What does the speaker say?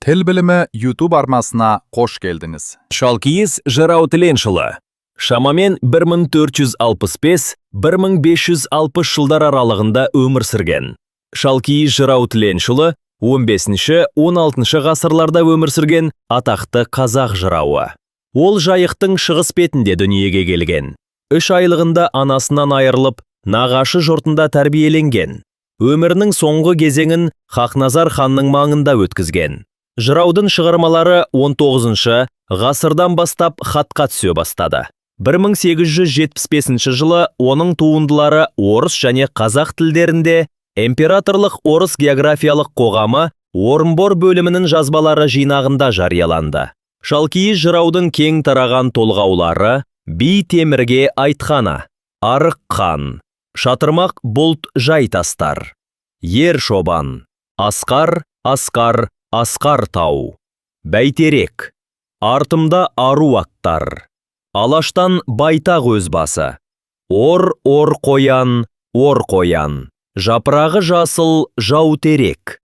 Тіл білімі YouTube арнасына қош келдіңіз. Шалкиіз жырау тіленшілі. Шамамен 1465-1560 жылдар аралығында өмір сүрген. Шалкиіз жырау тіленшілі 15-16 ғасырларда өмір сүрген атақты қазақ жырауы. Ол жайықтың шығыс бетінде дүниеге келген. 3 айлығында анасынан айырылып, нағашы жұртында тәрбиеленген. Өмірінің соңғы кезеңін Хақназар ханның маңында өткізген. Жыраудың шығармалары 19 ғасырдан бастап хатқа түсе бастады. 1875 жылы оның туындылары орыс және қазақ тілдерінде Императорлық орыс географиялық қоғамы Орынбор бөлімінің жазбалары жинағында жарияланды. Шалкиіз жыраудың кең тараған толғаулары «Би темірге айтқаны», «Арық хан», «Шатырмақ бұлт жайтастар», «Ер шобан», «Асқар, асқар, асқар тау», «Бәйтерек», «Артымда ару аттар», «Алаштан байтақ өзбасы», «Ор қоян, ор қоян», «Жапырағы жасыл жау терек»,